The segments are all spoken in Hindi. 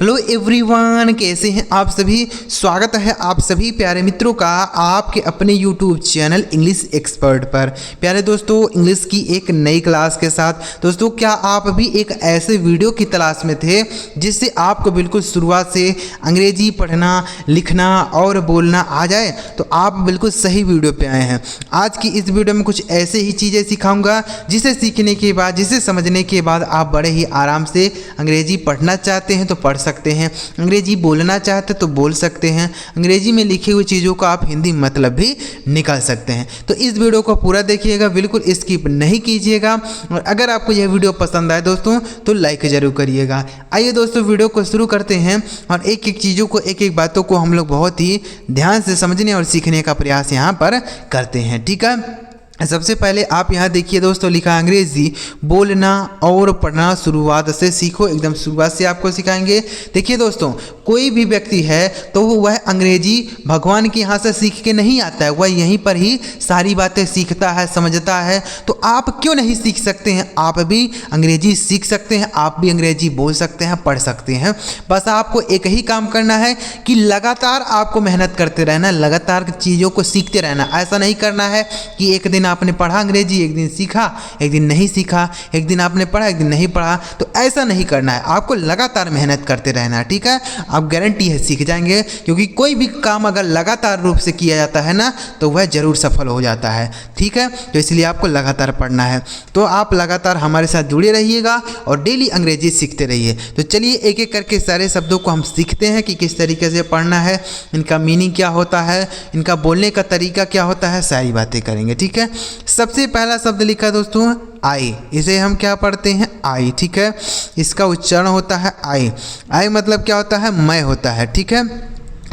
हेलो एवरीवन, कैसे हैं आप सभी। स्वागत है आप सभी प्यारे मित्रों का आपके अपने यूट्यूब चैनल इंग्लिश एक्सपर्ट पर। प्यारे दोस्तों, इंग्लिश की एक नई क्लास के साथ दोस्तों, क्या आप भी एक ऐसे वीडियो की तलाश में थे जिससे आपको बिल्कुल शुरुआत से अंग्रेजी पढ़ना, लिखना और बोलना आ जाए? तो आप बिल्कुल सही वीडियो पे आए हैं। आज की इस वीडियो में कुछ ऐसे ही चीज़ें सिखाऊंगा जिसे सीखने के बाद, जिसे समझने के बाद आप बड़े ही आराम से अंग्रेजी पढ़ना चाहते हैं तो पढ़ सकते हैं, अंग्रेजी बोलना चाहते तो बोल सकते हैं, अंग्रेजी में लिखी हुई चीज़ों का आप हिंदी मतलब भी निकाल सकते हैं। तो इस वीडियो को पूरा देखिएगा, बिल्कुल स्किप नहीं कीजिएगा। और अगर आपको यह वीडियो पसंद आए दोस्तों तो लाइक ज़रूर करिएगा। आइए दोस्तों, वीडियो को शुरू करते हैं और एक एक चीज़ों को, एक एक बातों को हम लोग बहुत ही ध्यान से समझने और सीखने का प्रयास यहाँ पर करते हैं। ठीक है, सबसे पहले आप यहाँ देखिए दोस्तों, लिखा अंग्रेजी बोलना और पढ़ना शुरुआत से सीखो। एकदम शुरुआत से आपको सिखाएंगे। देखिए दोस्तों, कोई भी व्यक्ति है तो वह अंग्रेजी भगवान के यहाँ से सीख के नहीं आता है, वह यहीं पर ही सारी बातें सीखता है, समझता है। तो आप क्यों नहीं सीख सकते हैं? आप भी अंग्रेजी सीख सकते हैं, आप भी अंग्रेजी बोल सकते हैं, पढ़ सकते हैं। बस आपको एक ही काम करना है कि लगातार आपको मेहनत करते रहना, लगातार चीज़ों को सीखते रहना। ऐसा नहीं करना है कि एक दिन आपने पढ़ा अंग्रेजी, एक दिन सीखा, एक दिन नहीं सीखा, एक दिन आपने पढ़ा, एक दिन नहीं पढ़ा। तो ऐसा नहीं करना है, आपको लगातार मेहनत करते रहना है। ठीक है, आप गारंटी है सीख जाएंगे, क्योंकि कोई भी काम अगर लगातार रूप से किया जाता है ना तो वह जरूर सफल हो जाता है। ठीक है, तो इसलिए आपको लगातार पढ़ना है। तो आप लगातार हमारे साथ जुड़े रहिएगा और डेली अंग्रेजी सीखते रहिए। तो चलिए एक एक करके सारे शब्दों को हम सीखते हैं कि किस तरीके से पढ़ना है, इनका मीनिंग क्या होता है, इनका बोलने का तरीका क्या होता है, सारी बातें करेंगे। ठीक है, सबसे पहला शब्द लिखा है दोस्तों आई। इसे हम क्या पढ़ते हैं? आई। ठीक है, इसका उच्चारण होता है आई। आई मतलब क्या होता है? मैं होता है। ठीक है,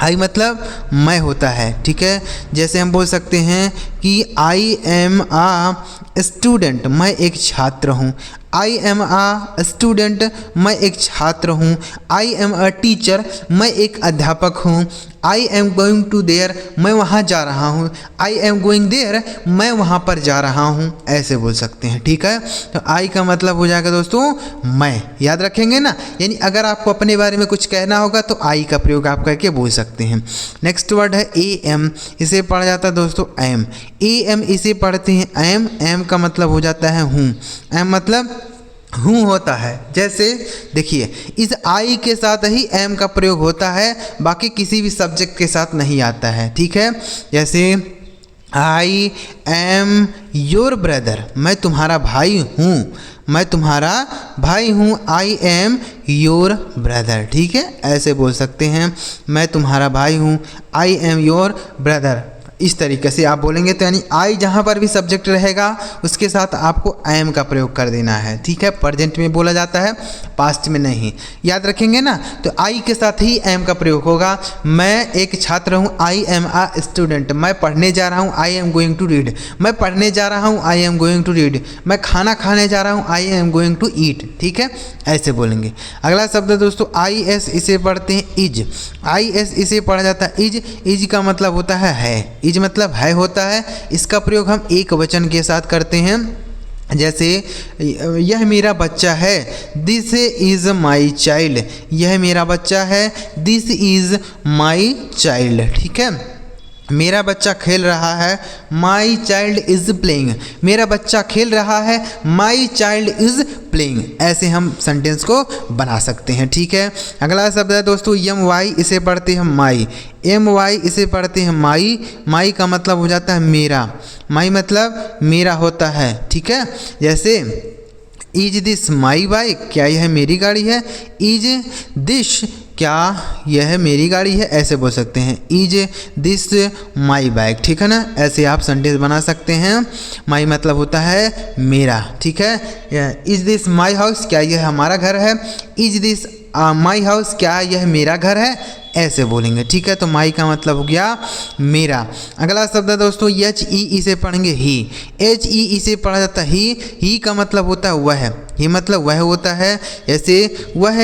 आई मतलब मैं होता है। ठीक है, जैसे हम बोल सकते हैं कि आई एम आ स्टूडेंट, मैं एक छात्र हूँ। आई एम आ स्टूडेंट, मैं एक छात्र हूँ। आई एम अ टीचर, मैं एक अध्यापक हूँ। I am going to there, मैं वहाँ जा रहा हूँ। आई एम गोइंग देयर, मैं वहाँ पर जा रहा हूँ। ऐसे बोल सकते हैं। ठीक है, तो आई का मतलब हो जाएगा दोस्तों मैं। याद रखेंगे ना, यानी अगर आपको अपने बारे में कुछ कहना होगा तो आई का प्रयोग आप करके बोल सकते हैं। नेक्स्ट वर्ड है ए एम। इसे पढ़ा जाता है दोस्तों एम। ए एम इसे पढ़ते हैं एम। एम का मतलब हो जाता है हूँ। एम मतलब हूँ होता है। जैसे देखिए, इस आई के साथ ही एम का प्रयोग होता है, बाकी किसी भी सब्जेक्ट के साथ नहीं आता है। ठीक है, जैसे आई एम योर ब्रदर, मैं तुम्हारा भाई हूँ। मैं तुम्हारा भाई हूँ। I am your brother. ठीक है, ऐसे बोल सकते हैं, मैं तुम्हारा भाई हूँ। I am your brother. इस तरीके से आप बोलेंगे तो यानी आई जहाँ पर भी सब्जेक्ट रहेगा उसके साथ आपको एम का प्रयोग कर देना है। ठीक है, प्रेजेंट में बोला जाता है, पास्ट में नहीं। याद रखेंगे ना, तो आई के साथ ही एम का प्रयोग होगा। मैं एक छात्र हूँ। आई एम आ स्टूडेंट, मैं पढ़ने जा रहा हूँ। I am going to read, मैं पढ़ने जा रहा हूँ। I am going to read, मैं खाना खाने जा रहा हूँ। I am going to eat. ठीक है, ऐसे बोलेंगे। अगला शब्द है दोस्तों आई एस। इसे पढ़ते हैं इज। आई एस इसे पढ़ा जाता है इज। इज का मतलब होता है इज मतलब है होता है। इसका प्रयोग हम एक वचन के साथ करते हैं। जैसे यह मेरा बच्चा है, दिस इज़ माई चाइल्ड। यह मेरा बच्चा है, दिस इज़ माई चाइल्ड। ठीक है, मेरा बच्चा खेल रहा है, माई चाइल्ड इज़ प्लेइंग। मेरा बच्चा खेल रहा है, माई चाइल्ड इज़ प्लेइंग। ऐसे हम सेंटेंस को बना सकते हैं। ठीक है, अगला शब्द है दोस्तों एम वाई। इसे पढ़ते हैं माई। एम वाई इसे पढ़ते हैं माई। माई का मतलब हो जाता है मेरा। माई मतलब मेरा होता है। ठीक है, जैसे इज दिस माई बाइक, क्या यह मेरी गाड़ी है? इज दिस, क्या यह मेरी गाड़ी है? ऐसे बोल सकते हैं, इज दिस माई बाइक। ठीक है ना, ऐसे आप सेंटेंस बना सकते हैं। माई मतलब होता है मेरा। ठीक है, इज दिस माई हाउस, क्या यह हमारा घर है? इज दिस माई हाउस, क्या यह मेरा घर है? ऐसे बोलेंगे। ठीक है, तो माई का मतलब हो गया मेरा। अगला शब्द है दोस्तों एच ई। इसे पढ़ेंगे ही। एच ई इसे पढ़ा जाता है ही। ही का मतलब होता है वह। ही मतलब वह होता है। जैसे वह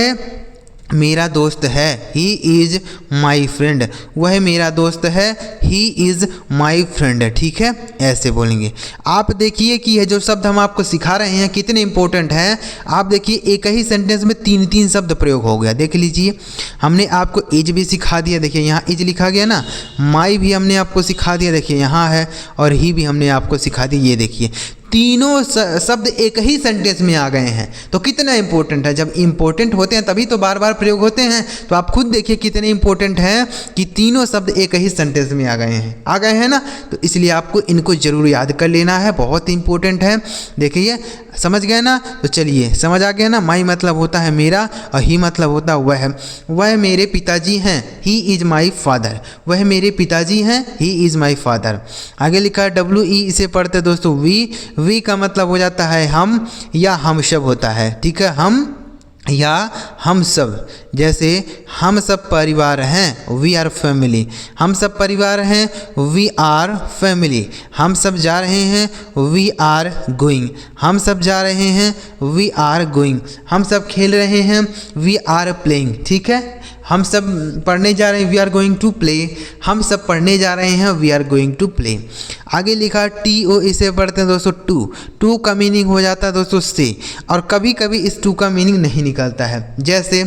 मेरा दोस्त है, ही इज़ माई फ्रेंड, वह मेरा दोस्त है, ही इज़ माई फ्रेंड। ठीक है, ऐसे बोलेंगे। आप देखिए कि यह जो शब्द हम आपको सिखा रहे हैं कितने इंपॉर्टेंट हैं। आप देखिए एक ही सेंटेंस में तीन तीन शब्द प्रयोग हो गया। देख लीजिए, हमने आपको इज भी सिखा दिया, देखिए यहाँ इज लिखा गया ना, माई भी हमने आपको सिखा दिया, देखिए यहाँ है, और ही भी हमने आपको सिखा दिया। ये देखिए तीनों शब्द एक ही सेंटेंस में आ गए हैं, तो कितना इंपॉर्टेंट है। जब इंपॉर्टेंट होते हैं तभी तो बार बार प्रयोग होते हैं। तो आप खुद देखिए कितने इंपॉर्टेंट हैं कि तीनों शब्द एक ही सेंटेंस में आ गए हैं ना। तो इसलिए आपको इनको जरूर याद कर लेना है, बहुत इंपॉर्टेंट है। देखिए समझ गए ना, तो चलिए समझ आ गया ना। माई मतलब होता है मेरा, और ही मतलब होता है वह मेरे पिताजी हैं, ही इज़ माई फादर, वह मेरे पिताजी हैं, ही इज़ माई फादर। आगे लिखा है WE, इसे पढ़ते दोस्तों वी का मतलब हो जाता है हम या हम सब होता है। ठीक है, हम या हम सब, जैसे हम सब परिवार हैं, वी आर फैमिली, हम सब परिवार हैं, वी आर फैमिली, हम सब जा रहे हैं, वी आर गोइंग, हम सब जा रहे हैं, वी आर गोइंग, हम सब खेल रहे हैं, वी आर प्लेइंग। ठीक है, हम सब पढ़ने जा रहे हैं, we are going to play, हम सब पढ़ने जा रहे हैं, we are going to play. आगे लिखा TO, इसे पढ़ते हैं दोस्तों टू का मीनिंग हो जाता है दोस्तों से, और कभी कभी इस टू का मीनिंग नहीं निकलता है। जैसे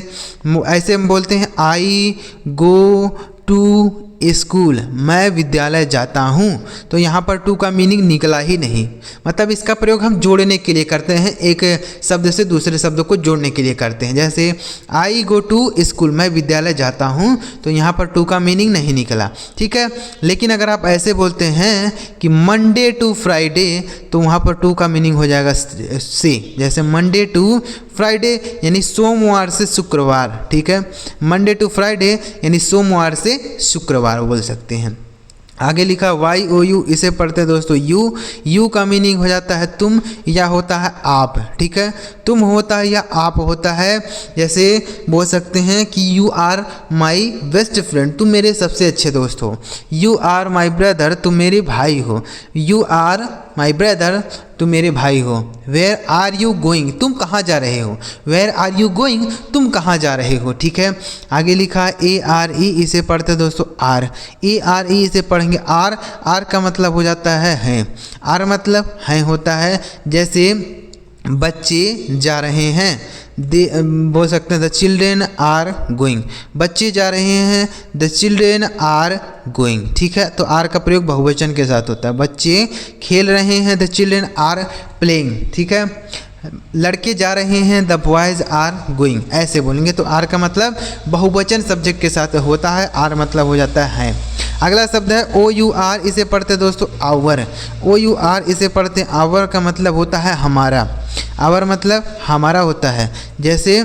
ऐसे हम बोलते हैं आई गो टू स्कूल, मैं विद्यालय जाता हूँ, तो यहाँ पर टू का मीनिंग निकला ही नहीं। मतलब इसका प्रयोग हम जोड़ने के लिए करते हैं, एक शब्द से दूसरे शब्द को जोड़ने के लिए करते हैं। जैसे आई गो टू स्कूल, मैं विद्यालय जाता हूँ, तो यहाँ पर टू का मीनिंग नहीं निकला। ठीक है, लेकिन अगर आप ऐसे बोलते हैं कि मंडे टू फ्राइडे, तो वहाँ पर टू का मीनिंग हो जाएगा से। जैसे मंडे टू फ्राइडे यानी सोमवार से शुक्रवार। ठीक है, मंडे टू फ्राइडे यानी सोमवार से शुक्रवार बोल सकते हैं। आगे लिखा YOU, इसे पढ़ते हैं दोस्तों यू का मीनिंग हो जाता है तुम या होता है आप। ठीक है, तुम होता है या आप होता है। जैसे बोल सकते हैं कि you are my best friend, तुम मेरे सबसे अच्छे दोस्त हो। यू आर माई ब्रदर, तुम मेरे भाई हो। यू आर माई ब्रदर, तुम मेरे भाई हो। वेयर आर यू गोइंग, तुम कहाँ जा रहे हो। वेयर आर यू गोइंग, तुम कहाँ जा रहे हो। ठीक है, आगे लिखा ARE, इसे पढ़ते दोस्तों आर। ARE इसे पढ़ेंगे आर का मतलब हो जाता है हैं। आर मतलब हैं होता है। जैसे बच्चे जा रहे हैं, बोल सकते हैं द चिल्ड्रेन आर गोइंग, बच्चे जा रहे हैं, द चिल्ड्रेन आर गोइंग। ठीक है, तो आर का प्रयोग बहुवचन के साथ होता है। बच्चे खेल रहे हैं, द चिल्ड्रेन आर प्लेइंग। ठीक है, लड़के जा रहे हैं, द बॉयज़ आर गोइंग, ऐसे बोलेंगे। तो आर का मतलब बहुवचन सब्जेक्ट के साथ होता है, आर मतलब हो जाता है। अगला शब्द है OUR, इसे पढ़ते दोस्तों आवर। OUR इसे पढ़ते आवर का मतलब होता है हमारा। आवर मतलब हमारा होता है। जैसे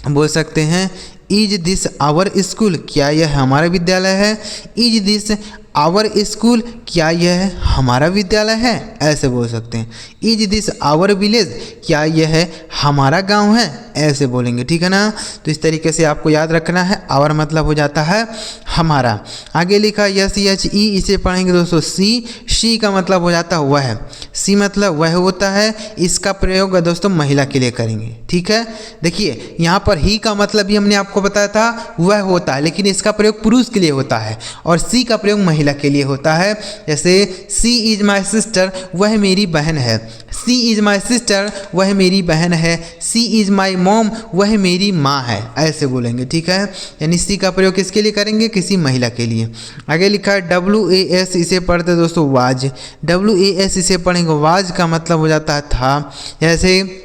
बोल सकते हैं इज दिस आवर स्कूल, क्या यह हमारा विद्यालय है। इज दिस आवर स्कूल, क्या यह हमारा विद्यालय है, ऐसे बोल सकते हैं। इज दिस आवर विलेज, क्या यह हमारा गांव है, ऐसे बोलेंगे। ठीक है ना, तो इस तरीके से आपको याद रखना है। आवर मतलब हो जाता है हमारा। आगे लिखा SHE, इसे पढ़ेंगे दोस्तों शी का मतलब हो जाता है वह। सी मतलब वह होता है। इसका प्रयोग दोस्तों महिला के लिए करेंगे। ठीक है, देखिए यहाँ पर ही का मतलब भी हमने आपको बताया था वह होता है, लेकिन इसका प्रयोग पुरुष के लिए होता है, और सी का प्रयोग महिला के लिए होता है। जैसे सी इज माई सिस्टर, वह मेरी बहन है। सी इज माई सिस्टर, वह मेरी बहन है। सी इज माई मॉम, वह मेरी माँ है, ऐसे बोलेंगे। ठीक है, यानी सी का प्रयोग किसके लिए करेंगे, किसी महिला के लिए। आगे लिखा है WAS, इसे पढ़ते दोस्तों वाज। WAS इसे पढ़ेंगे, वाज का मतलब हो जाता है था। जैसे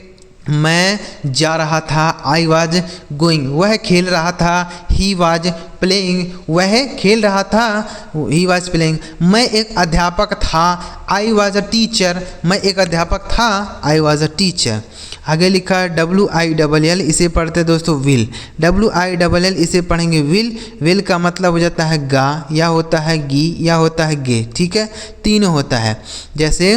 मैं जा रहा था, आई वाज गोइंग, वह खेल रहा था, ही वाज प्लेइंग, वह खेल रहा था, ही वाज प्लेइंग। मैं एक अध्यापक था, आई वाज अ टीचर, मैं एक अध्यापक था, आई वाज अ टीचर। आगे लिखा है WILL, इसे पढ़ते दोस्तों विल। WILL इसे पढ़ेंगे विल। विल का मतलब हो जाता है गा, या होता है गी, या होता है गे। ठीक है, तीनों होता है। जैसे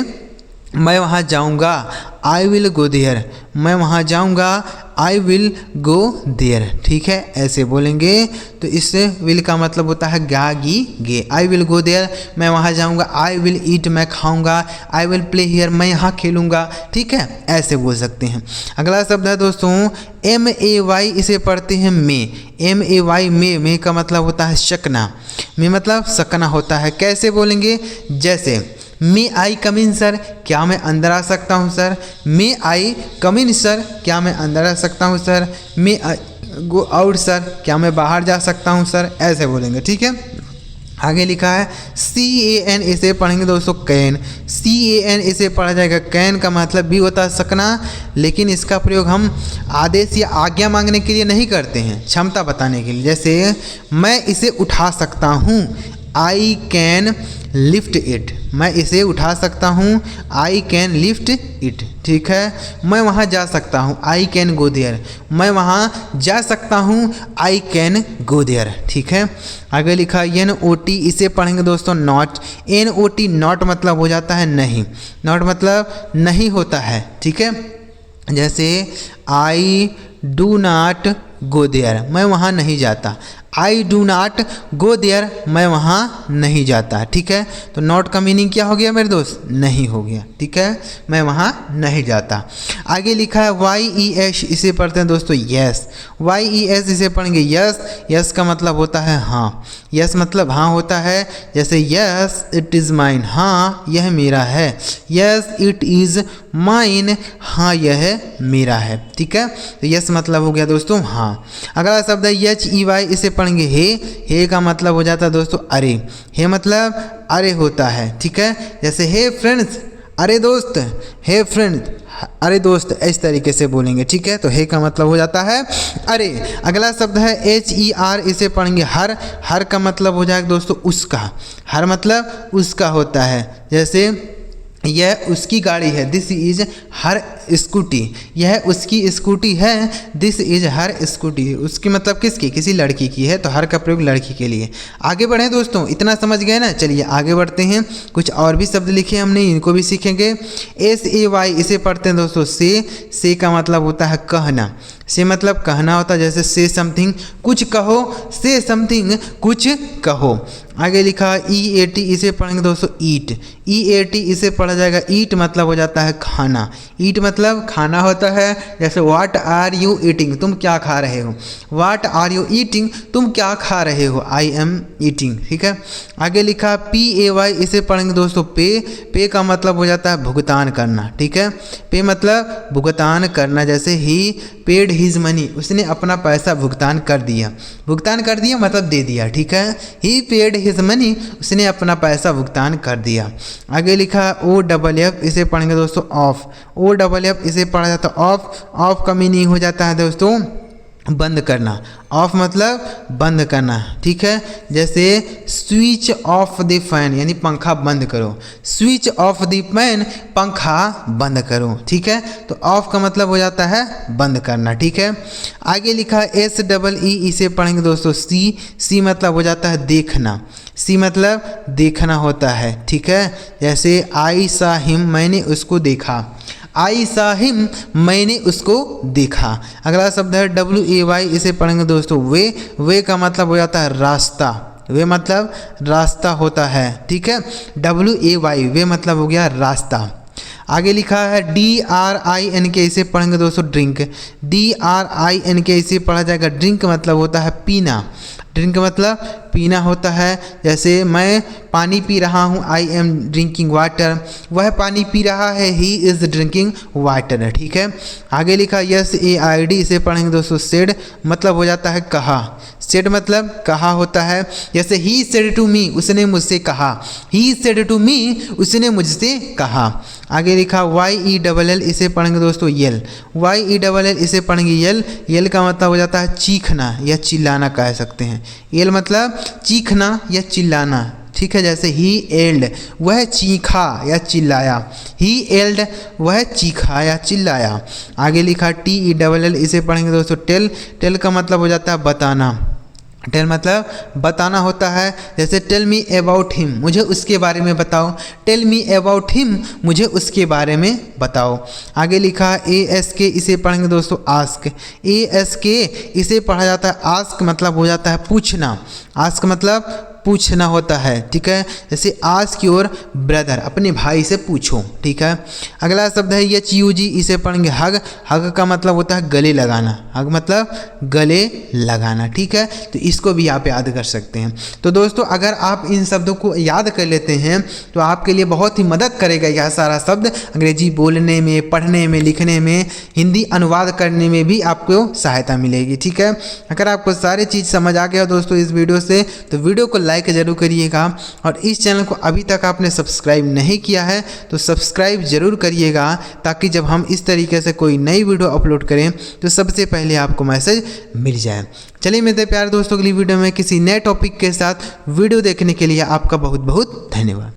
मैं वहाँ जाऊँगा, आई विल गो देयर, मैं वहाँ जाऊँगा, आई विल गो देयर, ठीक है, ऐसे बोलेंगे। तो इससे विल का मतलब होता है गा गी गे। आई विल गो देयर, मैं वहाँ जाऊँगा। आई विल ईट, मैं खाऊँगा। आई विल प्ले हियर, मैं यहाँ खेलूँगा, ठीक है, ऐसे बोल सकते हैं। अगला शब्द है दोस्तों MAY, इसे पढ़ते हैं मे। MAY मे का मतलब होता है शकना। मे मतलब सकना होता है। कैसे बोलेंगे? जैसे मे आई कम इन सर, क्या मैं अंदर आ सकता हूँ सर। मे आई कम इन सर, क्या मैं अंदर आ सकता हूँ सर। मे आई गो आउट सर, क्या मैं बाहर जा सकता हूँ सर, ऐसे बोलेंगे, ठीक है। आगे लिखा है CAN, इसे पढ़ेंगे दोस्तों कैन। CAN इसे पढ़ा जाएगा कैन का मतलब भी होता है सकना, लेकिन इसका प्रयोग हम आदेश या आज्ञा मांगने के लिए नहीं करते हैं, क्षमता बताने के लिए। जैसे मैं इसे उठा सकता हूँ, आई कैन लिफ्ट इट, मैं इसे उठा सकता हूँ, आई कैन लिफ्ट इट, ठीक है। मैं वहाँ जा सकता हूँ, आई कैन गो देयर, मैं वहाँ जा सकता हूँ, आई कैन गो देयर, ठीक है। आगे लिखा NOT, इसे पढ़ेंगे दोस्तों नॉट। NOT नॉट मतलब हो जाता है नहीं, नॉट मतलब नहीं होता है, ठीक है। जैसे I do not go there, मैं वहाँ नहीं जाता। I do not go there, मैं वहाँ नहीं जाता, ठीक है। तो नॉट का मीनिंग क्या हो गया मेरे दोस्त? नहीं हो गया, ठीक है, मैं वहाँ नहीं जाता। आगे लिखा है YES, इसे पढ़ते हैं दोस्तों यस। YES इसे पढ़ेंगे यस। यस का मतलब होता है हाँ, यस मतलब हाँ होता है। जैसे यस इट इज़ माइन, हाँ यह मेरा है। यस इट इज़ माइन, हाँ यह मेरा है, ठीक है। तो यस मतलब हो गया दोस्तों हाँ। अगला शब्द है HEY, इसे पढ़ेंगे हे का मतलब हो जाता है दोस्तों अरे। हे मतलब अरे होता है, ठीक है। जैसे हे फ्रेंड्स, अरे दोस्त, हे फ्रेंड, अरे दोस्त, इस तरीके से बोलेंगे, ठीक है। तो हे का मतलब हो जाता है अरे। अगला शब्द है HER, इसे पढ़ेंगे हर। हर का मतलब हो जाएगा दोस्तों उसका। हर मतलब उसका होता है। जैसे यह उसकी गाड़ी है, दिस इज हर स्कूटी, यह उसकी स्कूटी है, दिस इज हर स्कूटी। उसकी मतलब किसकी? किसी लड़की की है, तो हर का प्रयोग लड़की के लिए। आगे बढ़ें दोस्तों, इतना समझ गए ना। चलिए आगे बढ़ते हैं, कुछ और भी शब्द लिखे हमने, इनको भी सीखेंगे। SAY, इसे पढ़ते हैं दोस्तों से का मतलब होता है कहना। से मतलब कहना होता है। जैसे से समथिंग, कुछ कहो, से समथिंग, कुछ कहो। आगे लिखा EAT, इसे पढ़ेंगे दोस्तों ईट। EAT इसे पढ़ा जाएगा ईट मतलब हो जाता है खाना। ईट मतलब खाना होता है। जैसे व्हाट आर यू ईटिंग, तुम क्या खा रहे हो। व्हाट आर यू ईटिंग, तुम क्या खा रहे हो। आई एम ईटिंग, ठीक है। आगे लिखा PAY, इसे पढ़ेंगे दोस्तों पे का मतलब हो जाता है भुगतान करना, ठीक है। पे मतलब भुगतान करना। जैसे ही पेड हिज मनी, उसने अपना पैसा भुगतान कर दिया। भुगतान कर दिया मतलब दे दिया, ठीक है। ही पेड हिज मनी, उसने अपना पैसा भुगतान कर दिया। आगे लिखा OFF, इसे पढ़ेंगे दोस्तों ऑफ। OFF इसे पढ़ा जाता है ऑफ। ऑफ का मीनिंग हो जाता है दोस्तों बंद करना। ऑफ मतलब बंद करना, ठीक है। जैसे स्विच ऑफ द फैन, यानी पंखा बंद करो। स्विच ऑफ द फैन, पंखा बंद करो, ठीक है। तो ऑफ का मतलब हो जाता है बंद करना, ठीक है। आगे लिखा SEE, इसे पढ़ेंगे दोस्तों सी मतलब हो जाता है देखना। सी मतलब देखना होता है, ठीक है। जैसे आई सा हिम, मैंने उसको देखा। आई सा हिम, मैंने उसको देखा। अगला शब्द है WAY, इसे पढ़ेंगे दोस्तों वे का मतलब हो जाता है रास्ता। वे मतलब रास्ता होता है, ठीक है। WAY, वे मतलब हो गया रास्ता। आगे लिखा है DRINK, इसे पढ़ेंगे दोस्तों ड्रिंक। DRINK इसे पढ़ा जाएगा ड्रिंक मतलब होता है पीना। ड्रिंक मतलब पीना होता है। जैसे मैं पानी पी रहा हूँ, आई एम ड्रिंकिंग वाटर। वह पानी पी रहा है, ही इज़ ड्रिंकिंग वाटर, ठीक है। आगे लिखा SAID, इसे पढ़ेंगे दोस्तों सेड मतलब हो जाता है कहा। सेड मतलब कहा होता है। जैसे ही सेड टू मी, उसने मुझसे कहा। ही सेड टू मी, उसने मुझसे कहा। आगे लिखा YELL, इसे पढ़ेंगे दोस्तों यल। YELL इसे पढ़ेंगे यल। यल का मतलब हो जाता है चीखना या चिल्लाना कह सकते हैं। यल मतलब चीखना या चिल्लाना, ठीक है। जैसे ही एल्ड, वह चीखा या चिल्लाया। ही एल्ड, वह चीखा या चिल्लाया। आगे लिखा TELL, इसे पढ़ेंगे दोस्तों टेल। टेल का मतलब हो जाता है बताना। टेल मतलब बताना होता है। जैसे टेल मी अबाउट हिम, मुझे उसके बारे में बताओ। टेल मी अबाउट हिम, मुझे उसके बारे में बताओ। आगे लिखा ASK, इसे पढ़ेंगे दोस्तों आस्क। ASK इसे पढ़ा जाता है आस्क, मतलब हो जाता है पूछना। आस्क मतलब पूछना होता है, ठीक है। जैसे आस्क योर ब्रदर, अपने भाई से पूछो, ठीक है। अगला शब्द है HUG, इसे पढ़ेंगे हग। हग का मतलब होता है गले लगाना। हग मतलब गले लगाना, ठीक है। तो इसको भी आप याद कर सकते हैं। तो दोस्तों अगर आप इन शब्दों को याद कर लेते हैं तो आपके लिए बहुत ही मदद करेगा यह सारा शब्द अंग्रेजी बोलने में, पढ़ने में, लिखने में, हिंदी अनुवाद करने में भी आपको सहायता मिलेगी, ठीक है। अगर आपको सारी चीज़ समझ आ गया दोस्तों इस वीडियो से, तो वीडियो को लाइक जरूर करिएगा। और इस चैनल को अभी तक आपने सब्सक्राइब नहीं किया है तो सब्सक्राइब जरूर करिएगा, ताकि जब हम इस तरीके से कोई नई वीडियो अपलोड करें तो सबसे पहले आपको मैसेज मिल जाए। चलिए मेरे प्यारे दोस्तों, अगली वीडियो में किसी नए टॉपिक के साथ वीडियो देखने के लिए आपका बहुत बहुत धन्यवाद।